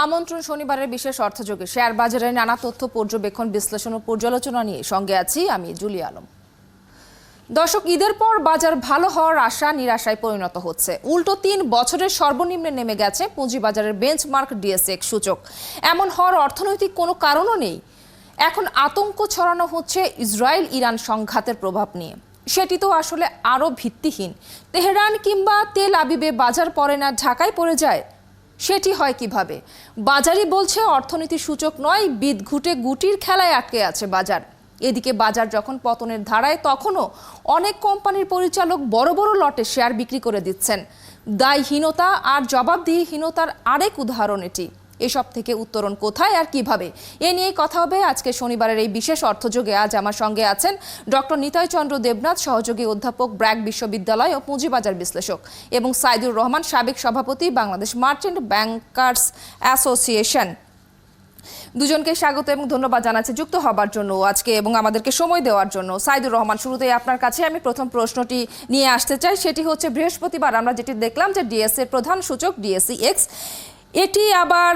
আমন্ত্রণ শনিবারের বিশেষ অর্থযোগে শেয়ার বাজারের নানা তথ্য পর্যবেক্ষণ বিশ্লেষণ ও পর্যালোচনা নিয়ে সঙ্গে আছি আমি জুলি আলম। দর্শক, ঈদের পর বাজার ভালো হওয়ার আশা নিরাশায় পরিণত হচ্ছে। উল্টো 3 বছরের সর্বনিম্নে নেমে গেছে পুঁজিবাজারের বেঞ্চমার্ক ডিএসএক্স সূচক। এমন হওয়ার অর্থনৈতিক কোনো কারণও নেই। এখন আতঙ্ক ছড়ানো হচ্ছে ইসরায়েল ইরান সংঘাতের প্রভাব নিয়ে। সেটি তো আসলে আরও ভিত্তিহীন। তেহরান কিংবা তেল আবিবে বাজার পড়ে না ঢাকায় পড়ে যায়, সেটি হয় কিভাবে? বাজারই বলছে অর্থনীতি সূচক নয়, বিদঘুটে গুটির খেলায় আটকে আছে বাজার। এদিকে বাজার যখন পতনের ধারায়, তখনও অনেক কোম্পানির পরিচালক বড় বড় লটে শেয়ার বিক্রি করে দিচ্ছেন। দায়হীনতা আর জবাবদিহিহীনতার আরেক উদাহরণ এটি। এসব থেকে উত্তরণ কোথায় আর কিভাবে, এ নিয়েই কথা হবে আজকে শনিবারের এই বিশেষ অর্থযোগে। আজ আমার সঙ্গে আছেন ডক্টর নিতাই চন্দ্র দেবনাথ, সহযোগী অধ্যাপক, ব্র্যাক বিশ্ববিদ্যালয় ও পুঁজিবাজার বিশ্লেষক, এবং সাইদুর রহমান, সাবেক সভাপতি, বাংলাদেশ মার্চেন্ট ব্যাংকার্স অ্যাসোসিয়েশন। দুজনকে স্বাগত এবং ধন্যবাদ জানাচ্ছি যুক্ত হবার জন্য আজকে এবং আমাদেরকে সময় দেওয়ার জন্য। সাইদুর রহমান, শুরুতেই আপনার কাছে আমি প্রথম প্রশ্নটি নিয়ে আসতে চাই। সেটি হচ্ছে, বৃহস্পতিবার আমরা যেটি দেখলাম যে ডিএসএ প্রধান সূচক ডিএসইএক্স, এটি আবার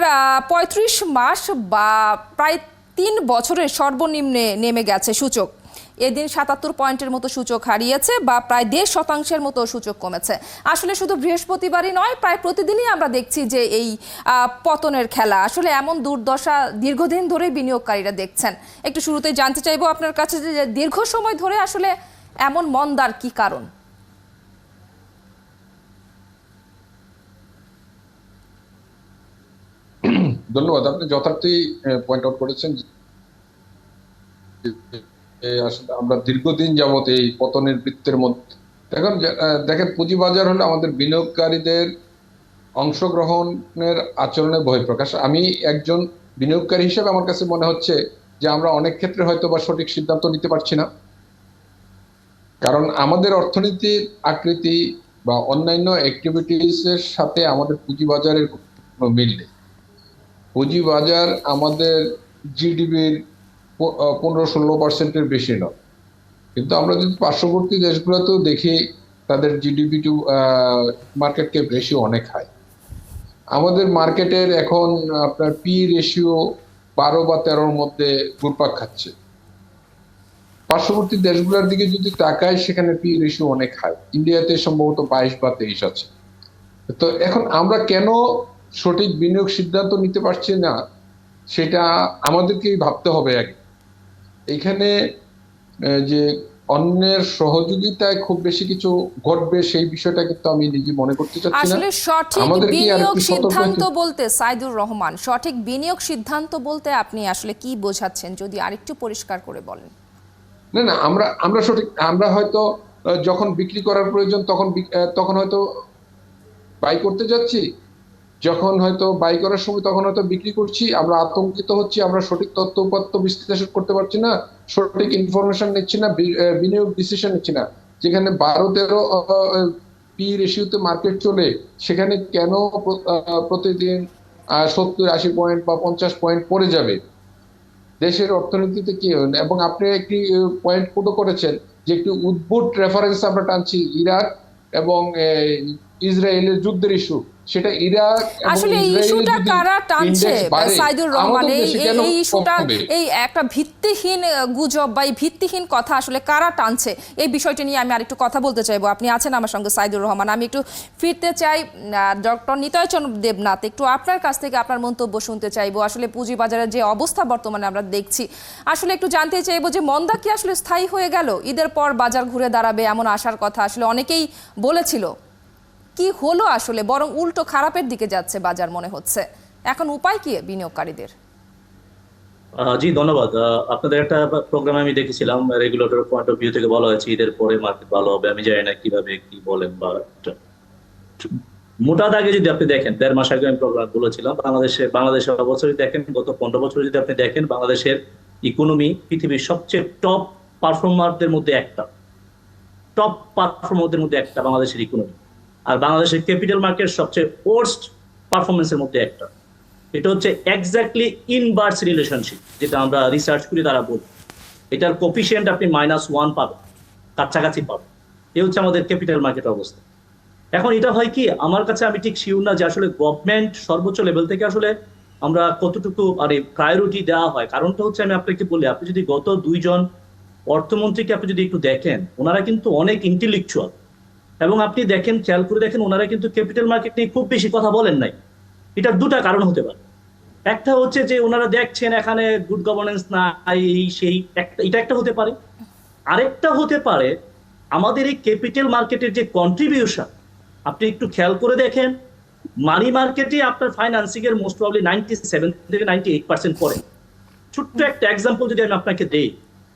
35 মাস বা প্রায় 3 বছরের সর্বনিম্নে নেমে গেছে সূচক। এদিন 77 পয়েন্টের মতো সূচক হারিয়েছে বা প্রায় 1.5% মতো সূচক কমেছে। আসলে শুধু বৃহস্পতিবারই নয়, প্রায় প্রতিদিনই আমরা দেখছি যে এই পতনের খেলা। আসলে এমন দুর্দশা দীর্ঘদিন ধরে বিনিয়োগকারীরা দেখছেন। একটু শুরুতেই জানতে চাইবো আপনার কাছে যে দীর্ঘ সময় ধরে আসলে এমন মন্দার কি কারণ? ধন্যবাদ। আপনি যথার্থই পয়েন্ট আউট করেছেন। আসলে আমরা দীর্ঘদিন যাবত এই পতনের বৃত্তের মধ্যে দেখেন, পুঁজিবাজার হলো আমাদের বিনিয়োগকারীদের অংশগ্রহণের আচরণের বহিঃপ্রকাশ। আমি একজন বিনিয়োগকারী হিসেবে আমার কাছে মনে হচ্ছে যে আমরা অনেক ক্ষেত্রে হয়তো বা সঠিক সিদ্ধান্ত নিতে পারছি না, কারণ আমাদের অর্থনীতির আকৃতি বা অন্যান্য অ্যাক্টিভিটিস এর সাথে আমাদের পুঁজিবাজারের কোনো মিল নেই। পুঁজিবাজার আমাদের জিডিপির 15-16% বেশি নয়, কিন্তু আমরা যদি পার্শ্ববর্তী দেশগুলোতেও দেখি তাদের GDP to market cap ratio অনেক হাই। আমাদের মার্কেটের এখন আপনার পি রেশিও 12 বা 13-র মধ্যে ঘুরপাক খাচ্ছে। পার্শ্ববর্তী দেশগুলোর দিকে যদি তাকাই, সেখানে পি রেশিও অনেক হাই। ইন্ডিয়াতে সম্ভবত 22 বা 23 আছে। তো এখন আমরা কেন সঠিক বিনিয়োগ সিদ্ধান্ত নিতে পারছি না, সেটা আমাদেরকেই ভাবতে হবে আগে। এখানে যে অন্যের সহযোগিতায় খুব বেশি কিছু ঘটবে সেই বিষয়টা কিন্তু আমি নিজে মনে করতে চাচ্ছি না। আসলে সঠিক বিনিয়োগ সিদ্ধান্ত বলতে, সাইদুর রহমান, সঠিক বিনিয়োগ সিদ্ধান্ত বলতে আপনি আসলে কি বোঝাচ্ছেন, যদি আরেকটু পরিষ্কার করে বলেন? না, আমরা সঠিক, আমরা হয়তো যখন বিক্রি করার প্রয়োজন তখন হয়তো বাই করতে যাচ্ছি, যখন হয়তো বাই করার সময় তখন হয়তো বিক্রি করছি। আমরা আতঙ্কিত হচ্ছি, আমরা সঠিক তথ্য উপাত্ত বিশ্লেষণ করতে পারছি না, সঠিক ইনফরমেশন নিচ্ছি না, বিনিয়োগ ডিসিশন নিচ্ছি না। যেখানে 12-13 পি রেশিওতে মার্কেট চলে, সেখানে কেন প্রতিদিন 70-80 পয়েন্ট বা 50 পয়েন্ট পড়ে যাবে? দেশের অর্থনীতিতে কি? এবং আপনি একটি পয়েন্ট কোটো করেছেন যে একটি উদ্ভুত রেফারেন্স আমরা টানছি, ইরাক এবং ইসরায়েলের যুদ্ধের ইস্যু। সেটা ইরাক আসলে এই ইস্যুটা কারা টানছে সাইদুর রহমান? এই ইস্যুটা, এই একটা ভিত্তিহীন গুজব বা এই ভিত্তিহীন কথা আসলে কারা টানছে, এই বিষয়টি নিয়ে আমি আরেকটু কথা বলতে চাইবো। আপনি আছেন আমার সঙ্গে সাইদুর রহমান। আমি একটু ফিরতে চাই ডক্টর নিতাই চন্দ্র দেবনাথ, একটু আপনার কাছ থেকে আপনার মন্তব্য শুনতে চাইবো। আসলে পুঁজিবাজারের যে অবস্থা বর্তমানে আমরা দেখছি, আসলে একটু জানতে চাইবো যে মন্দা কি আসলে স্থায়ী হয়ে গেল? ঈদের পর বাজার ঘুরে দাঁড়াবে এমন আশার কথা আসলে অনেকেই বলেছিল, কি হলো আসলে? বরং উল্টো খারাপের দিকে যাচ্ছে বাজার মনে হচ্ছে। এখন উপায় কি বিনিয়োগকারীদের? জি, ধন্যবাদ। আপনাদের একটা প্রোগ্রামে আমি দেখেছিলাম, রেগুলেটর পয়েন্ট অফ ভিউ থেকে বলা হয়েছে ঈদের পরে মার্কেট ভালো হবে। আমি জানি না কিভাবে কি বলেন, বা মোটা দাগে যদি আপনি দেখেন, 1.5 মাস আগে আমি প্রোগ্রাম বলেছিলাম বাংলাদেশের অবস্থা দেখেন, গত 15 বছর যদি আপনি দেখেন, বাংলাদেশের ইকোনমি পৃথিবীর সবচেয়ে টপ পারফর্মারদের মধ্যে একটা, বাংলাদেশের ইকোনমি। আর বাংলাদেশের ক্যাপিটাল মার্কেট সবচেয়ে ওয়ার্স্ট পারফরমেন্সের মধ্যে একটা। এটা হচ্ছে এক্স্যাক্টলি ইনভার্স রিলেশনশিপ, যেটা আমরা রিসার্চ করে তারা বলি। এটার কোফিশিয়েন্ট আপনি -1 পাবেন, কাছাকাছি পাবেন। এই হচ্ছে আমাদের ক্যাপিটাল মার্কেট অবস্থা। এখন এটা হয় কি, আমার কাছে, আমি ঠিক শিওর না যে আসলে গভর্নমেন্ট সর্বোচ্চ লেভেল থেকে আসলে আমরা কতটুকু মানে প্রায়োরিটি দেওয়া হয়। কারণটা হচ্ছে আমি আপনাকে বলি, আপনি যদি গত দুইজন অর্থমন্ত্রীকে আপনি যদি একটু দেখেন, ওনারা কিন্তু অনেক ইন্টেলেকচুয়াল, এবং আপনি দেখেন, খেয়াল করে দেখেন, ওনারা কিন্তু ক্যাপিটাল মার্কেট নিয়ে খুব বেশি কথা বলেন নাই। এটার দুটা কারণ হতে পারে। একটা হচ্ছে যে ওনারা দেখছেন এখানে গুড গভর্নেন্স না, এই সেই এটা একটা হতে পারে। আরেকটা হতে পারে আমাদের এই ক্যাপিটাল মার্কেটের যে কন্ট্রিবিউশন, আপনি একটু খেয়াল করে দেখেন, মানি মার্কেটে আপনার ফাইন্যান্সিং এর মোস্ট প্রবাবলি 97 থেকে 98% পড়ে। ছোট্ট একটা এক্সাম্পল যদি আমি আপনাকে দেই,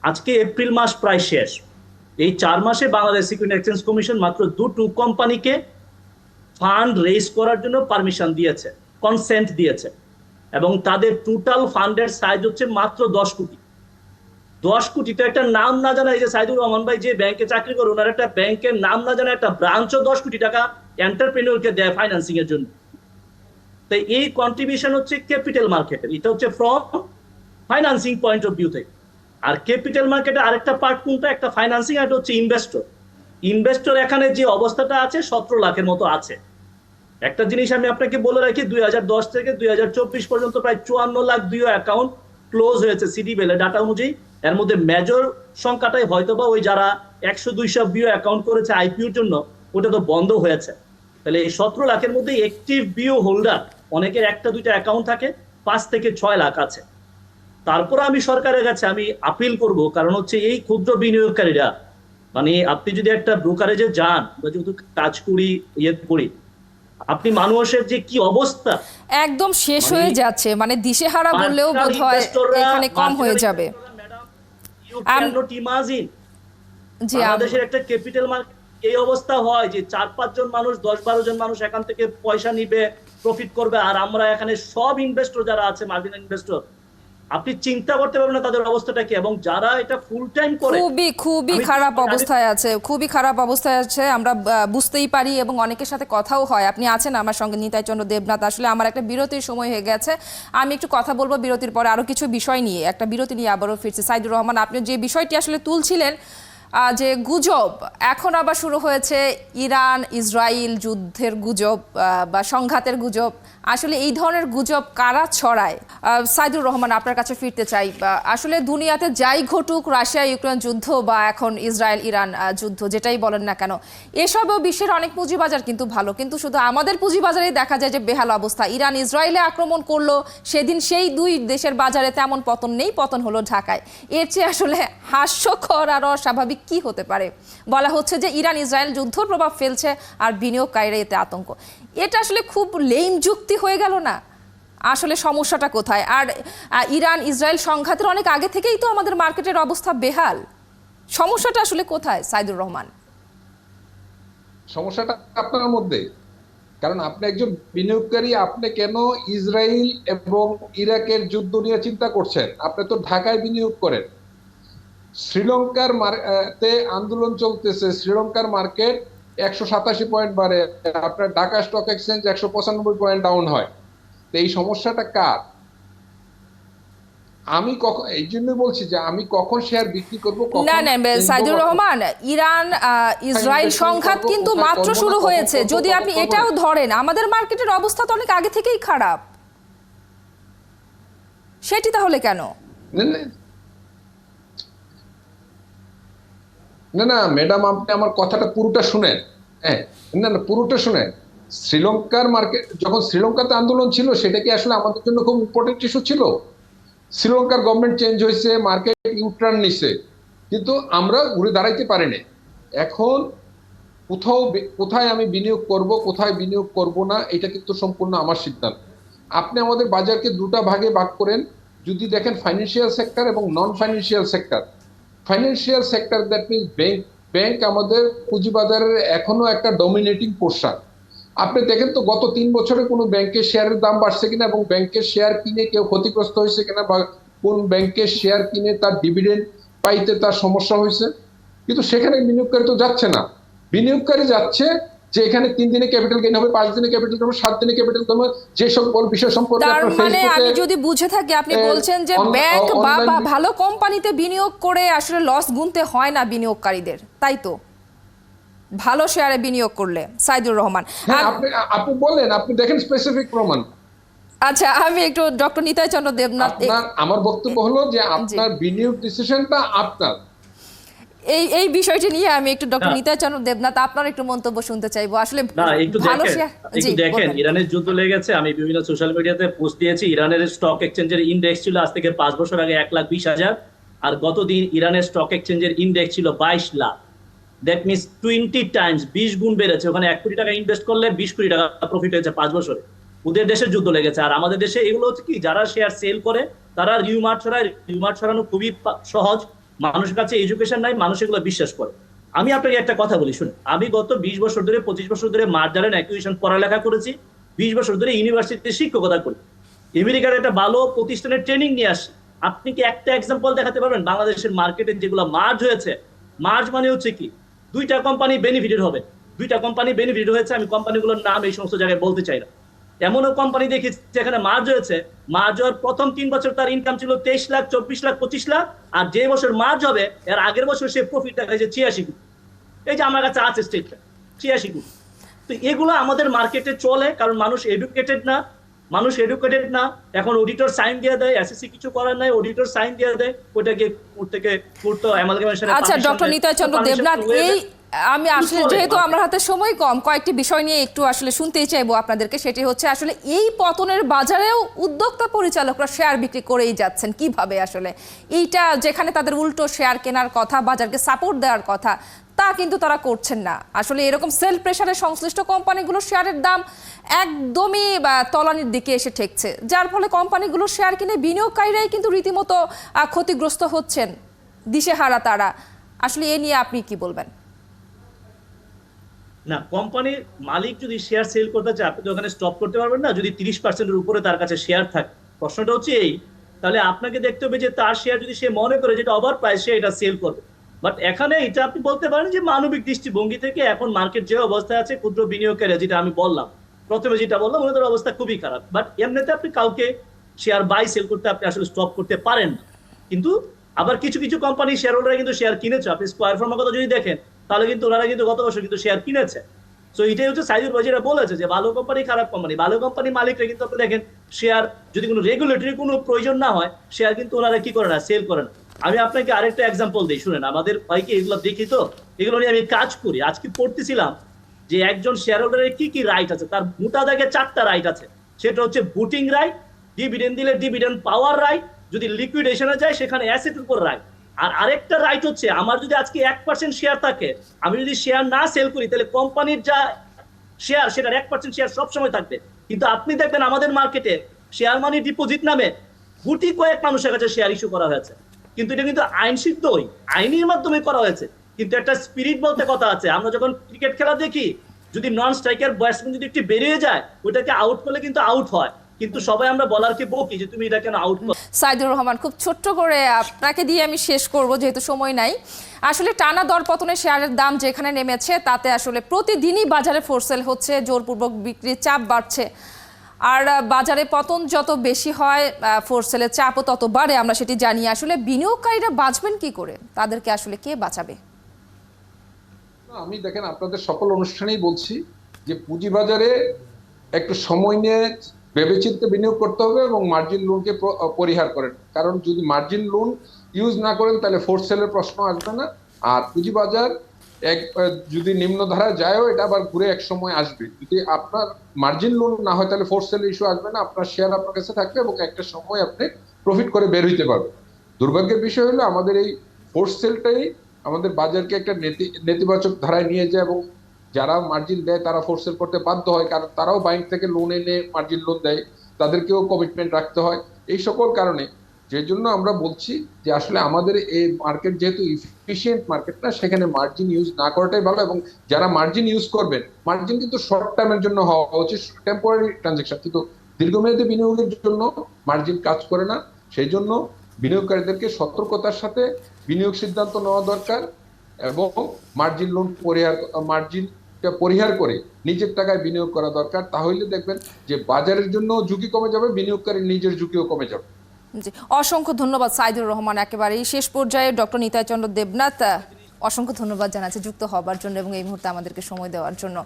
আজকে এপ্রিল মাস প্রায় শেষ, এই 4 মাসে বাংলাদেশ সিকিউরিটি এক্সচেঞ্জ কমিশন মাত্র 2 কোম্পানিকে ফান্ড রেজ করার জন্য পারমিশন দিয়েছে, কনসেন্ট দিয়েছে, এবং তাদের টোটাল ফান্ডের সাইজ হচ্ছে মাত্র 10 কোটি। 10 কোটি তো একটা নাম না জানা, এই যে সাইদুর রহমান ভাই যে ব্যাংকে চাকরি করে, ওনার একটা ব্যাংকের নাম না জানা একটা ব্রাঞ্চও 10 কোটি টাকা এন্টারপ্রেনিয়রকে দেয় ফাইন্যান্সিং এর জন্য। তাই এই কন্ট্রিবিউশন হচ্ছে ক্যাপিটাল মার্কেটের, এটা হচ্ছে from financing point of view থেকে। আর ক্যাপিটাল মার্কেটে আরেকটা পার্ট কোনটা, একটা ফাইন্যান্সিং, আর হচ্ছে ইনভেস্টর। ইনভেস্টর এখানে যে অবস্থাটা আছে 17 লাখের মতো আছে। একটা জিনিস আমি আপনাকে বলে রাখি, 2010 থেকে 2024 পর্যন্ত প্রায় 54 লাখ ডিও অ্যাকাউন্ট ক্লোজ হয়েছে সিডিবিএল ডাটা অনুযায়ী। এর মধ্যে মেজর সংখ্যাটাই হয়তোবা ওই যারা 100-200 বিও অ্যাকাউন্ট করেছে আইপিওর জন্য, ওটা তো বন্ধ হয়েছে। তাহলে এই 17 লাখের মধ্যে অ্যাক্টিভ বিও হোল্ডার অনেকের 1-2টা অ্যাকাউন্ট থাকে, 5 থেকে 6 লাখ আছে। তারপরে আমি সরকারের কাছে আমি আপিল করব, কারণ হচ্ছে এই ক্ষুদ্র বিনিয়োগকারীরা, মানে আপনি যদি একটা ব্রোকারেজে যান বা যেহেতু কাজ করি করি, আপনি মানুষের যে কি অবস্থা একদম শেষ হয়ে যাচ্ছে, মানে দিশেহারা বললেও বোধহয় এখানে কম হয়ে যাবে। জি, বাংলাদেশের একটা ক্যাপিটাল মার্কেট এই অবস্থা হয় যে 4-5 জন মানুষ, 10-12 জন মানুষ এখান থেকে পয়সা নিবে, প্রফিট করবে, আর আমরা এখানে সব ইনভেস্টর যারা আছে, মার্জিনাল ইনভেস্টর, আপনি চিন্তা করতে পারবেন না তাদের অবস্থাটা কি। এবং যারা এটা ফুল টাইম করে, খুবই খারাপ অবস্থায় আছে, খুবই খারাপ অবস্থায় আছে, আমরা বুঝতেই পারি এবং অনেকের সাথে কথাও হয়। আপনি আছেন আমার সঙ্গে নিতাই চন্দ্র দেবনাথ। আসলে আমার একটা বিরতির সময় হয়ে গেছে, আমি একটু কথা বলবো বিরতির পরে আরো কিছু বিষয় নিয়ে। একটা বিরতি নিয়ে আবারও ফিরছি। সাইদুর রহমান, আপনি যে বিষয়টি আসলে তুলছিলেন, যে গুজব এখন আবার শুরু হয়েছে, ইরান ইসরায়েল যুদ্ধের গুজব বা সংঘাতের গুজব, আসলে এই ধরনের গুজব কারা ছড়ায়? সাইদুর রহমান, আপনার কাছে ফিরতে চাই। আসলে দুনিয়াতে যাই ঘটুক, রাশিয়া ইউক্রেন যুদ্ধ বা এখন ইসরায়েল ইরান যুদ্ধ, যেটাই বলেন না কেন, এসবেও বিশ্বের অনেক পুঁজিবাজার কিন্তু ভালো, কিন্তু শুধু আমাদের পুঁজিবাজারেই দেখা যায় যে বেহাল অবস্থা। ইরান ইসরায়েলে আক্রমণ করলো সেদিন, সেই দুই দেশের বাজারে তেমন পতন নেই, পতন হলো ঢাকায়। এর চেয়ে আসলে হাস্যকর আর অস্বাভাবিক কি হতে পারে? বলা হচ্ছে যে ইরান ইসরায়েল যুদ্ধ প্রভাব ফেলছে আর বিনিয়োগকারীরা এতে আতঙ্ক। এটা আসলে খুব লেম যুক্তি হয়ে গেল না? আসলে সমস্যাটা কোথায়? আর ইরান ইসরায়েল সংঘাতের অনেক আগে থেকেই তো আমাদের মার্কেটের অবস্থা বেহাল। সমস্যাটা আসলে কোথায় সাইদুর রহমান? সমস্যাটা আপনার মধ্যে, কারণ আপনি একজন বিনিয়োগকারী, আপনি কেন ইসরায়েল এবং ইরাকের যুদ্ধ নিয়ে চিন্তা করছেন? আপনি তো ঢাকায় বিনিয়োগ করেন। শ্রীলঙ্কার তে আন্দোলন চলতেছে, শ্রীলঙ্কার মার্কেট 187 পয়েন্ট বাড়ে, আপনার Dhaka stock exchange 195 point down হয়। তো এই সমস্যাটা কার? আমি কখন, এই জন্য বলছি যে আমি কখন শেয়ার বিক্রি করব, না সাইদুর রহমান, ইরান ইসরায়েল সংঘাত কিন্তু মাত্র শুরু হয়েছে। যদি আপনি এটাও ধরেন, আমাদের মার্কেটের অবস্থা তো অনেক আগে থেকেই খারাপ, সেটি তাহলে কেন? না ম্যাডাম, আপনি আমার কথাটা পুরোটা শুনেন। হ্যাঁ, না পুরোটা শুনেন। শ্রীলঙ্কার মার্কেট, যখন শ্রীলঙ্কাতে আন্দোলন ছিল, সেটা কি আসলে আমাদের জন্য খুব ইম্পর্টেন্ট ইস্যু ছিল? শ্রীলঙ্কার গভর্নমেন্ট চেঞ্জ হয়েছে, মার্কেট ইউটার্ন নিছে, কিন্তু আমরা ঘুরে দাঁড়াইতে পারিনি। এখন কোথায় আমি বিনিয়োগ করব, কোথায় বিনিয়োগ করব না, এটা কিন্তু সম্পূর্ণ আমার সিদ্ধান্ত। আপনি আমাদের বাজারকে দুটা ভাগে ভাগ করেন, যদি দেখেন ফাইন্যান্সিয়াল সেক্টর এবং non financial sector. Financial sector, that means bank আমাদের পুঁজিবাজারের এখনো একটা ডমিনেটিং পোর্শন। আপনি দেখেন তো গত 3 বছরে কোনো ব্যাংকের শেয়ারের দাম বাড়ছে কিনা, এবং ব্যাংকের শেয়ার কিনে কেউ ক্ষতিগ্রস্ত হয়েছে কিনা, বা কোন ব্যাংকের শেয়ার কিনে তার ডিভিডেন্ড পাইতে তার সমস্যা হয়েছে? কিন্তু সেখানে বিনিয়োগকারী তো যাচ্ছে না। বিনিয়োগকারী যাচ্ছে যে এখানে 3 দিনে ক্যাপিটাল গেইন হবে, 5 দিনে ক্যাপিটাল গেইন হবে, 7 দিনে ক্যাপিটাল গেইন হবে, যে সকল বিষয় সম্পর্কে তার মানে আমি যদি বুঝে থাকি, আপনি বলছেন যে ব্যাংক বা ভালো কোম্পানিতে বিনিয়োগ করে আসলে লস গুনতে হয় না বিনিয়োগকারীদের, তাই তো? ভালো শেয়ারে বিনিয়োগ করলে। সাইদুর রহমান, আপনি বলেন, আপনি দেখেন স্পেসিফিক প্রমাণ। আচ্ছা, আমি একটু ডক্টর নিতাই চন্দ্র দেবনাথ আমার বক্তব্য হলো যে আপনার বিনিয়োগ ডিসিশনটা আপনার। এই বিষয়টি নিয়ে আমি একটু ডক্টর না। নিতাই চন্দ্র দেবনাথ আপনার একটু মন্তব্য শুনতে চাইবো। আসলে না, একটু ভালো দেখেন, শেয়ার একটু দেখেন, বলবেন। ইরানের যুদ্ধ লেগেছে, আমি বিভিন্ন সোশ্যাল মিডিয়াতে পোস্ট দিয়েছি। ইরানের স্টক এক্সচেঞ্জের ইন্ডেক্স ছিল আজ থেকে 5 বছর আগে 1,20,000, আর গত দিন ইরানের স্টক এক্সচেঞ্জের ইন্ডেক্স ছিল 22 লাখ। দ্যাট মিনস 20 টাইমস, 20 গুণ বেড়েছে। ওখানে 1 কোটি টাকা ইনভেস্ট করলে 20 কোটি টাকা প্রফিট হয়েছে 5 বছরে। ওদের দেশে যুদ্ধ লেগেছে। আর আমাদের দেশে এগুলো হচ্ছে কি, যারা শেয়ার সেল করে তারা রিউমার্ট ছড়ায়। রিউমার্ট ছড়ানো খুবই সহজ, মানুষের কাছে এডুকেশন নাই, মানুষ এগুলো বিশ্বাস করে। আমি আপনাকে একটা কথা বলি, শুনুন। আমি গত 20 বছর ধরে, 25 বছর ধরে মার্জার এন্ড অ্যাকুইজিশন পড়ালেখা করেছি, 20 বছর ধরে ইউনিভার্সিটিতে শিক্ষকতা করি, আমেরিকার একটা ভালো প্রতিষ্ঠানের ট্রেনিং নিয়ে আসি। আপনি কি একটা এক্সাম্পল দেখাতে পারবেন বাংলাদেশের মার্কেটে যেগুলো মার্জ হয়েছে? মার্জ মানে হচ্ছে কি, দুইটা কোম্পানি বেনিফিটেড হবে। দুইটা কোম্পানি বেনিফিট হয়েছে, আমি কোম্পানিগুলোর নাম এই সমস্ত জায়গায় বলতে চাই না। এমনও কোম্পানি দেখেছি যেখানে মার্জ হয়েছে, মার্জ হওয়ার প্রথম 3 বছর তার ইনকাম ছিল 23 লাখ, 24 লাখ, 25 লাখ, আর যে বছর মার্জ হবে এর আগের বছর সে প্রফিট দেখাচ্ছে 86 কোটি। এই যে আমার কাছে আছে স্টেটমেন্ট, 86 কোটি। তো এগুলো আমাদের মার্কেটে চলে, কারণ মানুষ এডুকেটেড না। মানুষ এডুকেটেড না। এখন অডিটর সাইন দিয়ে দেয়, এসএসসি কিছু করার নাই, অডিটর সাইন দিয়ে দেয়, ওইটাকে থেকে করতে অ্যামালগামেশন। আচ্ছা, ডক্টর নিতাই চন্দ্র দেবনাথ, আমি আসলে যেহেতু আমার হাতে সময় কম, কয়েকটি বিষয় নিয়ে একটু আসলে শুনতেই চাইবো আপনাদেরকে। সেটি হচ্ছে আসলে এই পতনের বাজারেও উদ্যোক্তা পরিচালকরা শেয়ার বিক্রি করেই যাচ্ছেন কিভাবে? আসলে এইটা যেখানে তাদের উল্টো শেয়ার কেনার কথা, বাজারকে সাপোর্ট দেওয়ার কথা, তা কিন্তু তারা করছেন না। আসলে এরকম সেল প্রেসারে সংশ্লিষ্ট কোম্পানিগুলোর শেয়ারের দাম একদমই তলানির দিকে এসে ঠেকছে, যার ফলে কোম্পানিগুলোর শেয়ার কিনে বিনিয়োগকারীরাই কিন্তু রীতিমতো ক্ষতিগ্রস্ত হচ্ছেন, দিশেহারা তারা। আসলে এ নিয়ে আপনি কি বলবেন? না, কোম্পানির মালিক যদি শেয়ার সেল করতে চায়, আপনি তো ওখানে স্টপ করতে পারবেন না যদি 30%-এর উপরে তার কাছে শেয়ার থাকে। প্রশ্নটা হচ্ছে এই, তাহলে আপনাকে দেখতে হবে যে তার শেয়ার যদি সে মনে করে যেটা ওভার প্রাইস, সে এটা সেল করবে। বাট এখানে এটা আপনি বলতে পারেন যে মানবিক দৃষ্টিভঙ্গি থেকে এখন মার্কেট যে অবস্থায় আছে, ক্ষুদ্র বিনিয়োগকারী, যেটা আমি বললাম প্রথমে, যেটা বললাম, ওদের অবস্থা খুবই খারাপ। বাট এমনিতে আপনি কাউকে শেয়ার বাই সেল করতে আপনি আসলে স্টপ করতে পারেন না। কিন্তু আবার কিছু কিছু কোম্পানি শেয়ার হোল্ডাররা কিন্তু শেয়ার কিনেছে। আপনি স্কয়ার ফার্মার কথা যদি দেখেন, তাহলে কিন্তু ওনারা কিন্তু গত বছর কিন্তু শেয়ার কিনেছে। তো এটাই হচ্ছে সাইদুর ভাই যেটা বলেছে, যে ভালো কোম্পানি, খারাপ কোম্পানি। ভালো কোম্পানি মালিকরা কিন্তু আপনি দেখেন শেয়ার যদি কোনো রেগুলেটরি কোনো প্রয়োজন না হয়, শেয়ার কিন্তু ওনারা কি করে না, সেল করেন। আমি আপনাকে আরেকটা এক্সাম্পল দিই, শুনেন। আমাদের ভাইকে এগুলো দেখি, তো এগুলো নিয়ে আমি কাজ করি। আজকে পড়তেছিলাম যে একজন শেয়ার হোল্ডারের কি কি রাইট আছে। তার মোটা দাগে 4টা রাইট আছে। সেটা হচ্ছে ভোটিং রাইট, ডিভিডেন্ড দিলে ডিভিডেন্ড পাওয়ার রাইট, যদি লিকুইডেশনে যায় সেখানে অ্যাসেটের উপর রাইট। আর আরেকটা রাইট হচ্ছে, আমার যদি আজকে 1% শেয়ার থাকে, আমি যদি শেয়ার না সেল করি, তাহলে কোম্পানির যা শেয়ার, সেটার 1% শেয়ার সবসময় থাকবে। কিন্তু আপনি দেখবেন আমাদের মার্কেটে শেয়ার মানি ডিপোজিট নামে গুটি কয়েক মানুষের কাছে শেয়ার ইস্যু করা হয়েছে। কিন্তু এটা কিন্তু আইন সিদ্ধই, আইনের মাধ্যমে করা হয়েছে। কিন্তু একটা স্পিরিট বলতে কথা আছে। আমরা যখন ক্রিকেট খেলা দেখি, যদি নন স্ট্রাইকার ব্যাটসম্যান যদি একটু বেরিয়ে যায়, ওইটাকে আউট করলে কিন্তু আউট হয়। কিন্তু সবাই আমরা বলারকে বকি যে তুমি এটা কেন আউট করো। সাইদুর রহমান, খুব ছোট্ট করে আপনাকে দিয়ে আমি শেষ করব যেহেতু সময় নাই। আসলে টানা দরপতনে শেয়ারের দাম যেখানে নেমেছে, তাতে আসলে প্রতিদিনই বাজারে ফোরসেল হচ্ছে, জোরপূর্বক বিক্রির চাপ বাড়ছে। আর বাজারে পতন যত বেশি হয়, ফোরসেলের চাপও তত বাড়ে, আমরা সেটি জানি। আসলে বিনিয়োগকারীরা বাঁচবেন কি করে? তাদেরকে আসলে কে বাঁচাবে? আমি দেখেন, আপনাদের সকল অনুষ্ঠানেই বলছি যে পুঁজিবাজারে একটু সময় নিয়ে ভেবেচিন্তে বিনিয়োগ করতে হবে এবং মার্জিন লোনকে পরিহার করেন। কারণ যদি মার্জিন লোন ইউজ না করেন, তাহলে ফোর্স সেলের প্রশ্ন আসবে না। আর পুঁজিবাজার যদি নিম্ন ধারায় যায়ও, এটা আবার ঘুরে এক সময় আসবে। যদি আপনার মার্জিন লোন না হয়, তাহলে ফোর্স সেলের ইস্যু আসবে না। আপনার শেয়ার আপনার কাছে থাকবে এবং একটা সময় আপনি প্রফিট করে বের হইতে পারবেন। দুর্ভাগ্যের বিষয় হলো আমাদের এই ফোর্স সেলটাই আমাদের বাজারকে একটা নেতিবাচক ধারায় নিয়ে যায়, এবং যারা মার্জিন দেয় তারা ফোর্সেল করতে বাধ্য হয়, কারণ তারাও ব্যাংক থেকে লোন এনে মার্জিন লোন দেয়, তাদেরকেও কমিটমেন্ট রাখতে হয়। এই সকল কারণে যে জন্য আমরা বলছি যে আসলে আমাদের এই মার্কেট যেহেতু ইফিশিয়েন্ট মার্কেট না, সেখানে মার্জিন ইউজ না করাটাই ভালো। এবং যারা মার্জিন ইউজ করবেন, মার্জিন কিন্তু শর্ট টার্মের জন্য হওয়া উচিত, টেম্পোরারি ট্রানজাকশন, কিন্তু দীর্ঘমেয়াদী বিনিয়োগের জন্য মার্জিন কাজ করে না। সেই জন্য বিনিয়োগকারীদেরকে সতর্কতার সাথে বিনিয়োগ সিদ্ধান্ত নেওয়া দরকার এবং মার্জিন লোন পরিহার করে নিজের টাকায় বিনিয়োগ করা দরকার। তাহলে দেখবেন যে বাজারের জন্য ঝুঁকি কমে যাবে, বিনিয়োগকারীর নিজের ঝুঁকিও কমে যাবে। জি, অসংখ্য ধন্যবাদ সাইদুর রহমান। একেবারেই শেষ পর্যায়ে ডক্টর নিতাই চন্দ্র দেবনাথ, অসংখ্য ধন্যবাদ জানাচ্ছি যুক্ত হবার জন্য এবং এই মুহূর্তে আমাদেরকে সময় দেওয়ার জন্য।